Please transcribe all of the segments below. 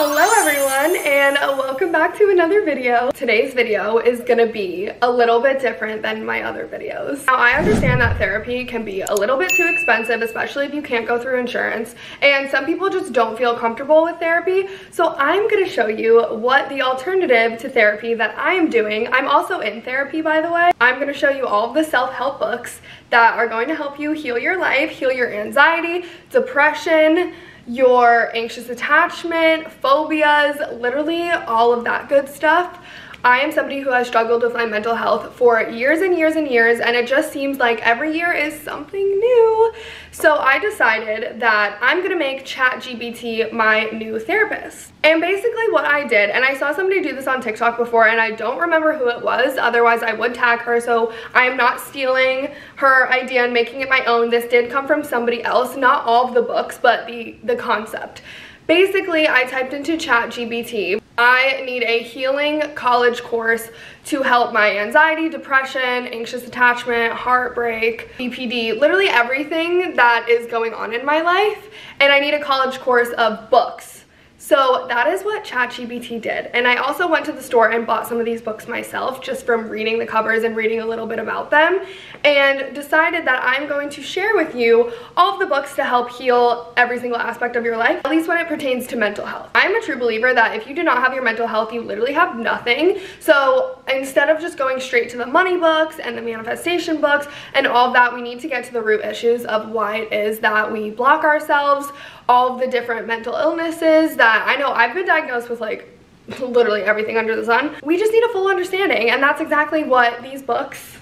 Hello everyone, and welcome back to another video. Today's video is gonna be a little bit different than my other videos. Now, I understand that therapy can be a little bit too expensive, especially if you can't go through insurance, and some people just don't feel comfortable with therapy. So I'm gonna show you what the alternative to therapy that I am doing. I'm also in therapy, by the way. I'm gonna show you all of the self-help books that are going to help you heal your life, heal your anxiety, depression, your anxious attachment, phobias, literally all of that good stuff. I am somebody who has struggled with my mental health for years and years and years, and it just seems like every year is something new. So I decided that I'm gonna make Chat GPT my new therapist. And basically what I did, and I saw somebody do this on TikTok before, and I don't remember who it was, otherwise I would tag her, so I am not stealing her idea and making it my own. This did come from somebody else, not all of the books, but the concept. Basically, I typed into Chat GPT, I need a healing college course to help my anxiety, depression, anxious attachment, heartbreak, BPD, literally everything that is going on in my life, and I need a college course of books. So that is what ChatGPT did. And I also went to the store and bought some of these books myself just from reading the covers and reading a little bit about them, and decided that I'm going to share with you all of the books to help heal every single aspect of your life, at least when it pertains to mental health. I'm a true believer that if you do not have your mental health, you literally have nothing. So instead of just going straight to the money books and the manifestation books and all of that, we need to get to the root issues of why it is that we block ourselves, all of the different mental illnesses that I know I've been diagnosed with, like literally everything under the sun. We just need a full understanding, and that's exactly what these books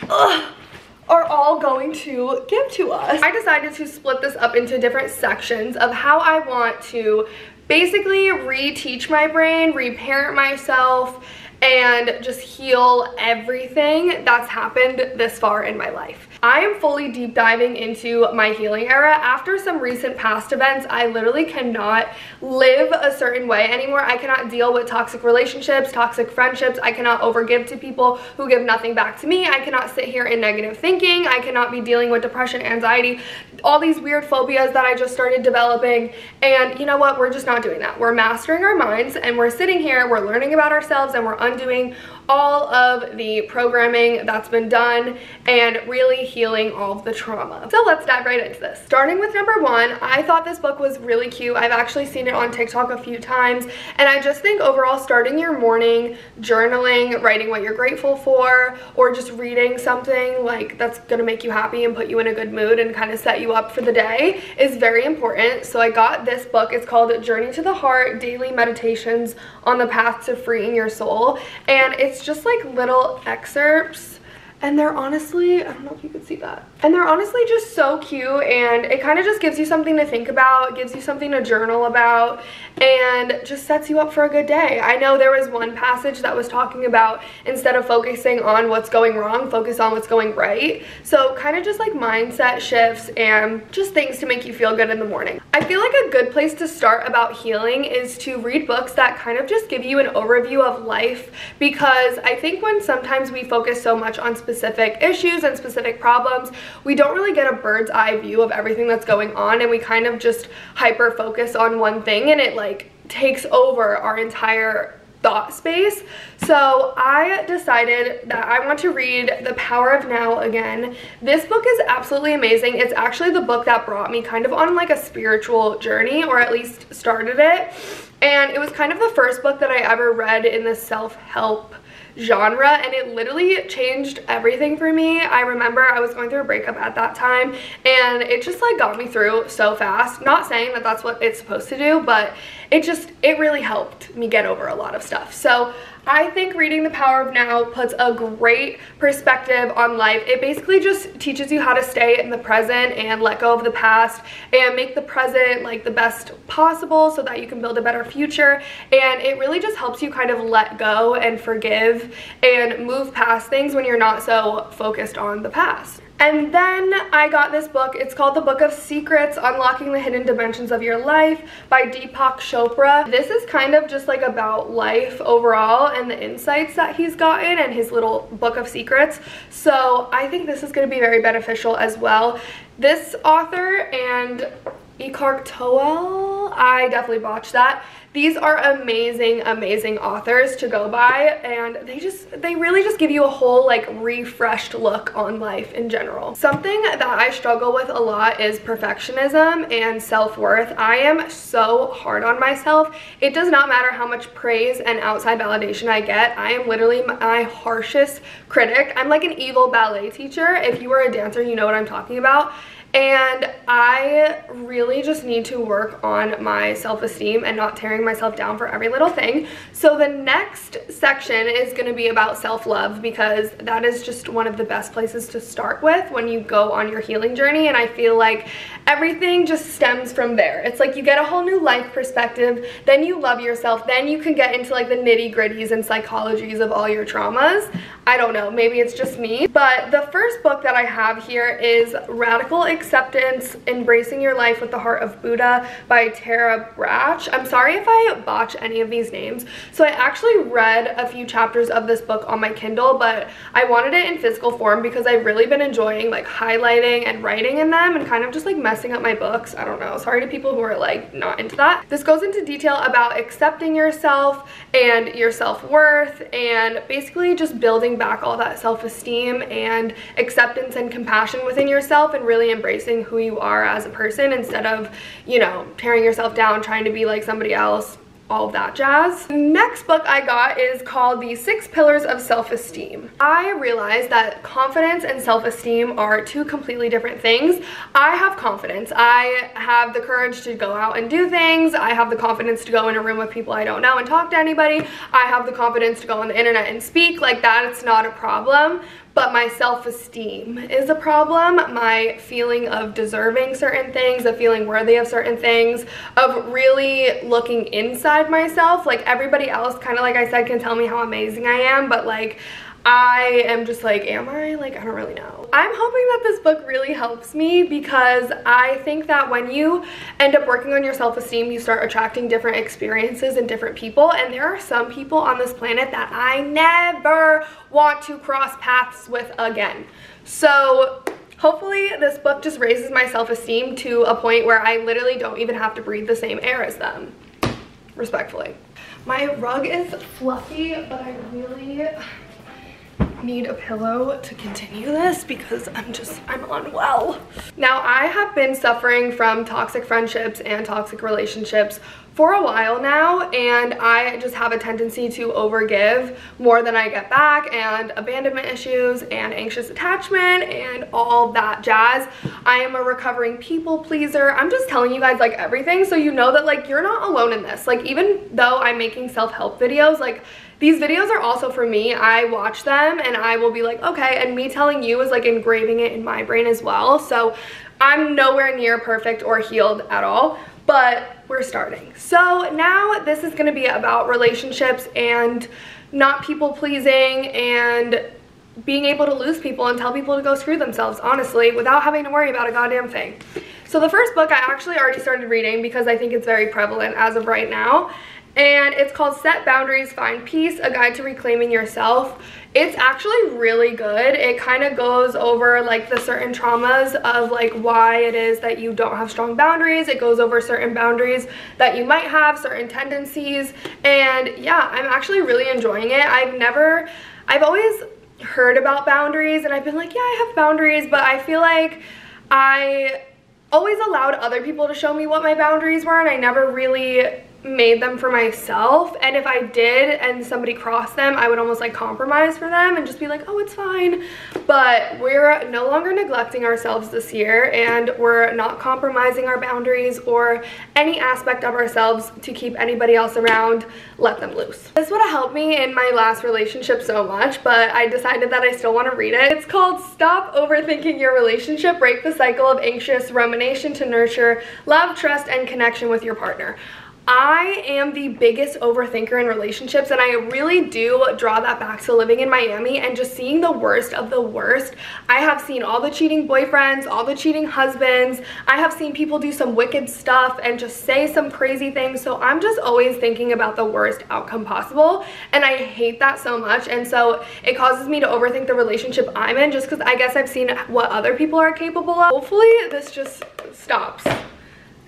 are all going to give to us. I decided to split this up into different sections of how I want to basically reteach my brain, reparent myself, and just heal everything that's happened this far in my life. I am fully deep diving into my healing era. After some recent past events, I literally cannot live a certain way anymore. I cannot deal with toxic relationships, toxic friendships. I cannot overgive to people who give nothing back to me. I cannot sit here in negative thinking. I cannot be dealing with depression, anxiety, all these weird phobias that I just started developing. And you know what? We're just not doing that. We're mastering our minds, and we're sitting here, we're learning about ourselves, and we're undoing all of the programming that's been done and really healing all of the trauma. So let's dive right into this. Starting with number one, I thought this book was really cute. I've actually seen it on TikTok a few times, and I just think overall starting your morning journaling, writing what you're grateful for, or just reading something like that's gonna make you happy and put you in a good mood and kind of set you up for the day is very important. So I got this book. It's called Journey to the Heart: Daily Meditations on the Path to Freeing Your Soul, and it's just like little excerpts, and they're honestly, I don't know if you could see that, and they're honestly just so cute, and it kind of just gives you something to think about, gives you something to journal about, and just sets you up for a good day. I know there was one passage that was talking about instead of focusing on what's going wrong, focus on what's going right. So kind of just like mindset shifts and just things to make you feel good in the morning. I feel like a good place to start about healing is to read books that kind of just give you an overview of life, because I think when sometimes we focus so much on specific issues and specific problems, we don't really get a bird's eye view of everything that's going on, and we kind of just hyper focus on one thing, and it like takes over our entire thought space. So I decided that I want to read The Power of Now again. This book is absolutely amazing. It's actually the book that brought me kind of on like a spiritual journey, or at least started it, and it was kind of the first book that I ever read in the self-help genre, and it literally changed everything for me. I remember I was going through a breakup at that time, and it just like got me through so fast. Not saying that that's what it's supposed to do, but it really helped me get over a lot of stuff. So I think reading The Power of Now puts a great perspective on life. It basically just teaches you how to stay in the present and let go of the past and make the present like the best possible so that you can build a better future. And it really just helps you kind of let go and forgive and move past things when you're not so focused on the past. And then I got this book. It's called The Book of Secrets: Unlocking the Hidden Dimensions of Your Life by Deepak Chopra. This is kind of just like about life overall and the insights that he's gotten and his little book of secrets. So I think this is going to be very beneficial as well. This author and Eckhart Tolle, I definitely botched that. These are amazing, amazing authors to go by, and they really just give you a whole like refreshed look on life in general. Something that I struggle with a lot is perfectionism and self-worth. I am so hard on myself. It does not matter how much praise and outside validation I get. I am literally my harshest critic. I'm like an evil ballet teacher. If you were a dancer, you know what I'm talking about. And I really just need to work on my self-esteem and not tearing myself down for every little thing. So the next section is going to be about self-love, because that is just one of the best places to start with when you go on your healing journey. And I feel like everything just stems from there. It's like you get a whole new life perspective, then you love yourself, then you can get into like the nitty-gritties and psychologies of all your traumas. I don't know, maybe it's just me. But the first book that I have here is Radical Acceptance, Embracing Your Life with the Heart of Buddha by Tara Brach. I'm sorry if I botch any of these names. So I actually read a few chapters of this book on my Kindle, but I wanted it in physical form because I've really been enjoying like highlighting and writing in them and kind of just like messing up my books. I don't know, sorry to people who are like not into that. This goes into detail about accepting yourself and your self-worth, and basically just building back all that self-esteem and acceptance and compassion within yourself, and really embracing who you are as a person instead of, you know, tearing yourself down trying to be like somebody else, all of that jazz. The next book I got is called The 6 Pillars of Self-Esteem. I realized that confidence and self-esteem are two completely different things. I have confidence. I have the courage to go out and do things. I have the confidence to go in a room with people I don't know and talk to anybody. I have the confidence to go on the internet and speak. Like that, it's not a problem. But my self-esteem is a problem. My feeling of deserving certain things, of feeling worthy of certain things, of really looking inside myself. Like everybody else, kind of like I said, can tell me how amazing I am, but like I am just like, am I? Like, I don't really know. I'm hoping that this book really helps me, because I think that when you end up working on your self-esteem, you start attracting different experiences and different people. And there are some people on this planet that I never want to cross paths with again. So hopefully this book just raises my self-esteem to a point where I literally don't even have to breathe the same air as them. Respectfully. My rug is fluffy, but I really need a pillow to continue this because I'm unwell. Now, I have been suffering from toxic friendships and toxic relationships for a while now, and I just have a tendency to overgive more than I get back, and abandonment issues and anxious attachment and all that jazz. I am a recovering people pleaser. I'm just telling you guys like everything so you know that like you're not alone in this. Like even though I'm making self-help videos, like these videos are also for me. I watch them and I will be like, okay, and me telling you is like engraving it in my brain as well. So I'm nowhere near perfect or healed at all, but we're starting. So now this is going to be about relationships and not people pleasing and being able to lose people and tell people to go screw themselves, honestly, without having to worry about a goddamn thing. So the first book I actually already started reading because I think it's very prevalent as of right now. And it's called Set Boundaries, Find Peace, A Guide to Reclaiming Yourself. It's actually really good. It kind of goes over like the certain traumas of like why it is that you don't have strong boundaries. It goes over certain boundaries that you might have, certain tendencies. And yeah, I'm actually really enjoying it. I've always heard about boundaries and I've been like, yeah, I have boundaries, but I feel like I always allowed other people to show me what my boundaries were, and I never really made them for myself. And if I did and somebody crossed them, I would almost like compromise for them and just be like, oh, it's fine. But we're no longer neglecting ourselves this year, and we're not compromising our boundaries or any aspect of ourselves to keep anybody else around. Let them loose. This would have helped me in my last relationship so much, but I decided that I still want to read it. It's called Stop Overthinking Your Relationship, Break the Cycle of Anxious Rumination to Nurture Love, Trust, and Connection with Your Partner. I am the biggest overthinker in relationships, and I really do draw that back to living in Miami and just seeing the worst of the worst. I have seen all the cheating boyfriends, all the cheating husbands. I have seen people do some wicked stuff and just say some crazy things. So I'm just always thinking about the worst outcome possible, and I hate that so much. And so it causes me to overthink the relationship I'm in, just because I guess I've seen what other people are capable of. Hopefully this just stops,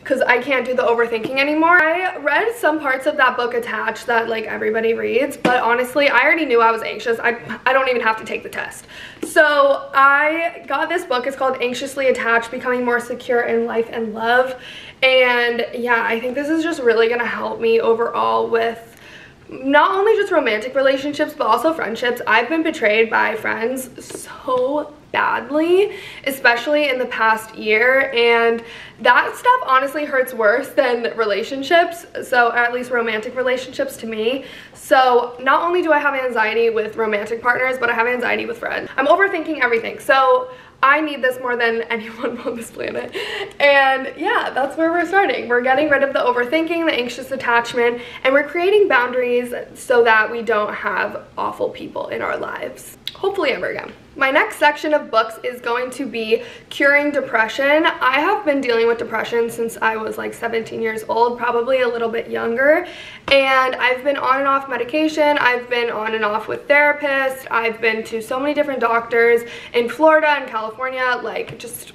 because I can't do the overthinking anymore. I read some parts of that book attached that like everybody reads, but honestly I already knew I was anxious. I don't even have to take the test. So I got this book. It's called Anxiously Attached, Becoming More Secure in Life and Love. And yeah, I think this is just really gonna help me overall with not only just romantic relationships but also friendships. I've been betrayed by friends so badly, especially in the past year, and that stuff honestly hurts worse than relationships, so at least romantic relationships to me. So not only do I have anxiety with romantic partners, but I have anxiety with friends. I'm overthinking everything, so I need this more than anyone on this planet. And yeah, that's where we're starting. We're getting rid of the overthinking, the anxious attachment, and we're creating boundaries so that we don't have awful people in our lives. Hopefully ever again. My next section of books is going to be Curing Depression. I have been dealing with depression since I was like 17 years old, probably a little bit younger, and I've been on and off medication. I've been on and off with therapists. I've been to so many different doctors in Florida and California, like just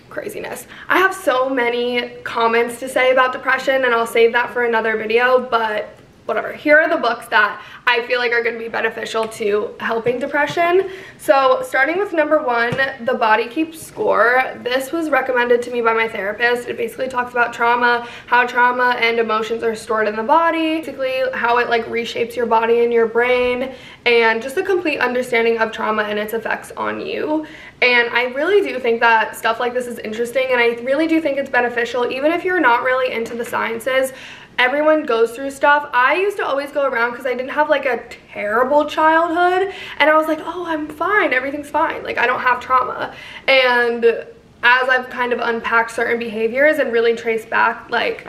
craziness. I have so many comments to say about depression, and I'll save that for another video, but whatever. Here are the books that I feel like are going to be beneficial to helping depression. So starting with number 1, The Body Keeps Score. This was recommended to me by my therapist. It basically talks about trauma, how trauma and emotions are stored in the body, basically how it like reshapes your body and your brain, and just a complete understanding of trauma and its effects on you. And I really do think that stuff like this is interesting, and I really do think it's beneficial even if you're not really into the sciences. Everyone goes through stuff. I used to always go around because I didn't have like a terrible childhood, and I was like, oh, I'm fine, everything's fine, like I don't have trauma. And as I've kind of unpacked certain behaviors and really traced back like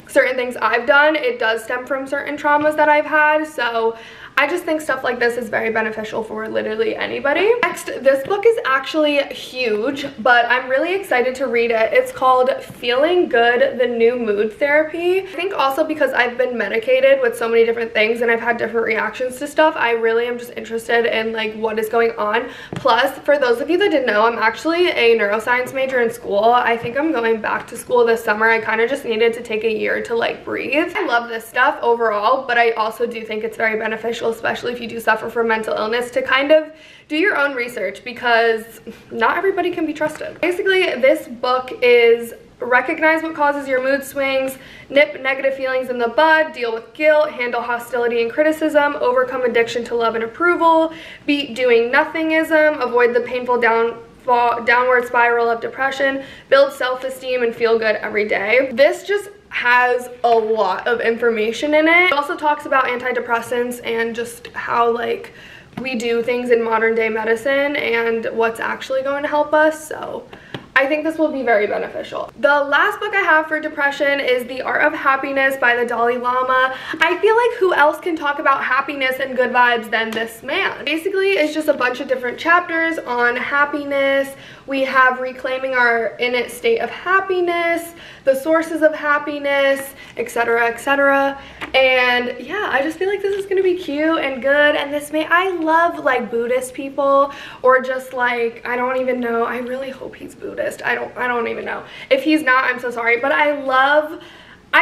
certain things I've done, it does stem from certain traumas that I've had. So I just think stuff like this is very beneficial for literally anybody. Next, this book is actually huge, but I'm really excited to read it. It's called Feeling Good, The New Mood Therapy. I think also because I've been medicated with so many different things and I've had different reactions to stuff, I really am just interested in like what is going on. Plus, for those of you that didn't know, I'm actually a neuroscience major in school. I think I'm going back to school this summer. I kind of just needed to take a year to like breathe. I love this stuff overall, but I also do think it's very beneficial, especially if you do suffer from mental illness, to kind of do your own research because not everybody can be trusted. Basically, this book is recognize what causes your mood swings, nip negative feelings in the bud, deal with guilt, handle hostility and criticism, overcome addiction to love and approval, beat doing nothingism, avoid the painful downward spiral of depression, build self-esteem, and feel good every day. This just has a lot of information in it. It also talks about antidepressants and just how like we do things in modern day medicine and what's actually going to help us. So I think this will be very beneficial. The last book I have for depression is The Art of Happiness by the Dalai Lama. I feel like who else can talk about happiness and good vibes than this man? Basically, it's just a bunch of different chapters on happiness. We have reclaiming our innate state of happiness, the sources of happiness, etc., etc. And yeah, I just feel like this is gonna be cute and good. And I love like Buddhist people, or just like, I don't even know, I really hope he's Buddhist. I don't even know. If he's not, I'm so sorry, but I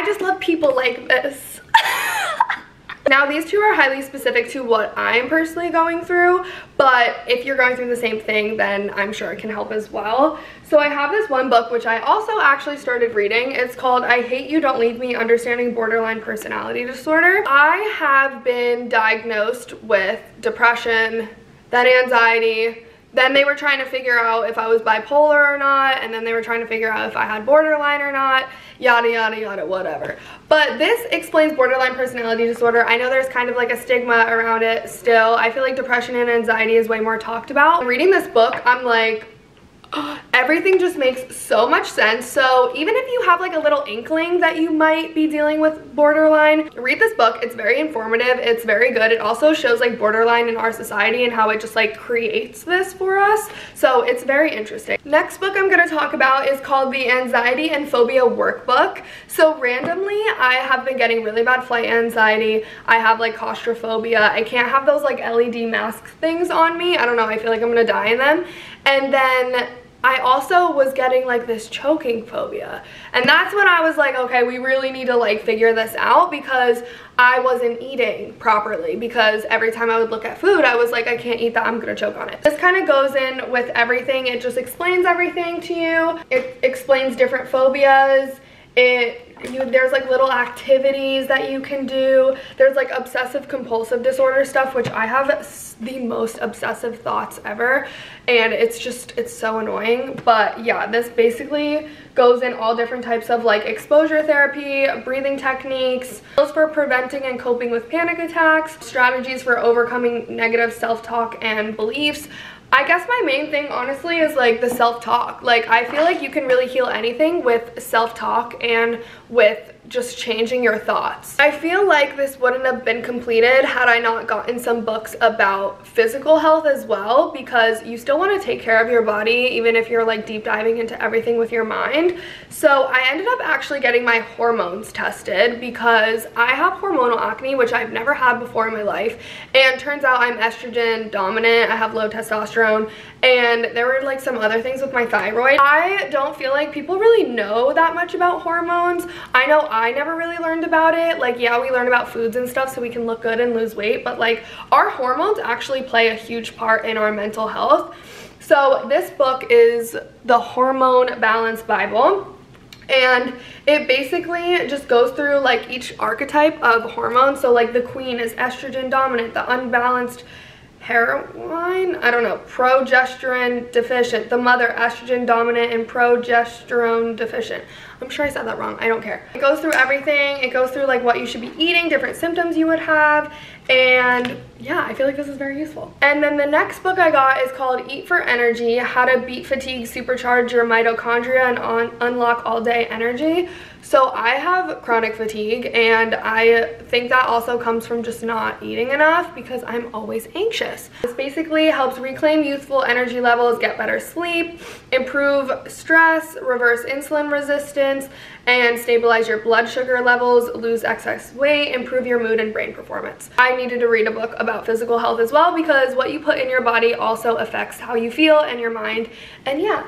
just love people like this. Now, these two are highly specific to what I'm personally going through, but if you're going through the same thing, then I'm sure it can help as well. So I have this one book, which I also actually started reading. It's called I Hate You, Don't Leave Me, Understanding Borderline Personality Disorder. I have been diagnosed with depression, then anxiety, then they were trying to figure out if I was bipolar or not, and then they were trying to figure out if I had borderline or not, yada yada yada, whatever. But this explains borderline personality disorder. I know there's kind of like a stigma around it still. I feel like depression and anxiety is way more talked about. Reading this book, I'm like, everything just makes so much sense. So even if you have like a little inkling that you might be dealing with borderline, read this book. It's very informative. It's very good. It also shows like borderline in our society and how it just like creates this for us. So it's very interesting. Next book I'm going to talk about is called The Anxiety and Phobia Workbook. So randomly, I have been getting really bad flight anxiety. I have like claustrophobia. I can't have those like LED mask things on me. I don't know. I feel like I'm going to die in them. And then I also was getting like this choking phobia, and that's when I was like, okay, we really need to like figure this out, because I wasn't eating properly, because every time I would look at food I was like, I can't eat that, I'm gonna choke on it. This kind of goes in with everything. It just explains everything to you. It explains different phobias. There's like little activities that you can do. There's like obsessive compulsive disorder stuff, which I have the most obsessive thoughts ever, and it's so annoying. But yeah, this basically goes in all different types of like exposure therapy, breathing techniques, skills for preventing and coping with panic attacks, strategies for overcoming negative self-talk and beliefs. I guess my main thing honestly is like the self-talk. Like, I feel like you can really heal anything with self-talk and with just changing your thoughts. I feel like this wouldn't have been completed had I not gotten some books about physical health as well, because you still want to take care of your body even if you're like deep diving into everything with your mind. So I ended up actually getting my hormones tested, because I have hormonal acne, which I've never had before in my life, and turns out I'm estrogen dominant. I have low testosterone, and there were like some other things with my thyroid. I don't feel like people really know that much about hormones. I know I never really learned about it. Like, yeah, we learn about foods and stuff so we can look good and lose weight, but like our hormones actually play a huge part in our mental health. So this book is the Hormone Balance Bible, and it basically just goes through like each archetype of hormones. So like the queen is estrogen dominant, the unbalanced heroine, I don't know, progesterone deficient, the mother estrogen dominant and progesterone deficient. I'm sure I said that wrong, I don't care. It goes through everything. It goes through like what you should be eating, different symptoms you would have, and yeah, I feel like this is very useful. And then the next book I got is called Eat for Energy: How to Beat Fatigue, Supercharge Your Mitochondria, and Unlock All Day Energy. So I have chronic fatigue, and I think that also comes from just not eating enough, because I'm always anxious. This basically helps reclaim youthful energy levels, get better sleep, improve stress, reverse insulin resistance, and stabilize your blood sugar levels, lose excess weight, improve your mood and brain performance. I needed to read a book about physical health as well, because what you put in your body also affects how you feel and your mind, and yeah,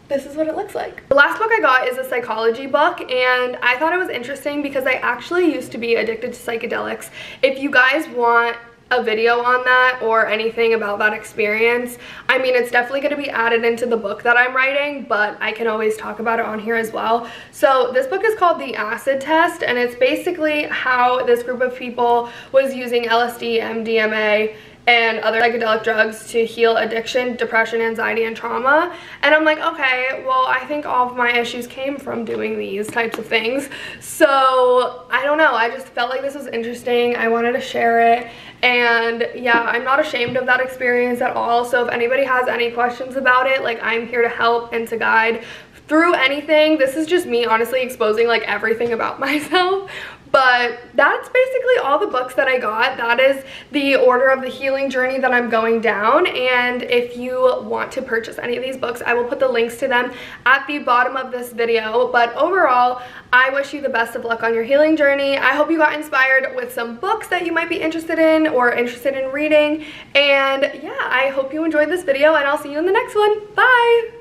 this is what it looks like. The last book I got is a psychology book, and I thought it was interesting because I actually used to be addicted to psychedelics. If you guys want a video on that or anything about that experience, I mean, it's definitely going to be added into the book that I'm writing, but I can always talk about it on here as well. So this book is called The Acid Test, and it's basically how this group of people was using LSD, MDMA, and other psychedelic drugs to heal addiction, depression, anxiety, and trauma. And I'm like, okay, well, I think all of my issues came from doing these types of things. So I don't know, I just felt like this was interesting. I wanted to share it. And yeah, I'm not ashamed of that experience at all. So if anybody has any questions about it, like, I'm here to help and to guide through anything. This is just me honestly exposing like everything about myself. But that's basically all the books that I got. That is the order of the healing journey that I'm going down. And if you want to purchase any of these books, I will put the links to them at the bottom of this video. But overall, I wish you the best of luck on your healing journey. I hope you got inspired with some books that you might be interested in or interested in reading. And yeah, I hope you enjoyed this video, and I'll see you in the next one. Bye!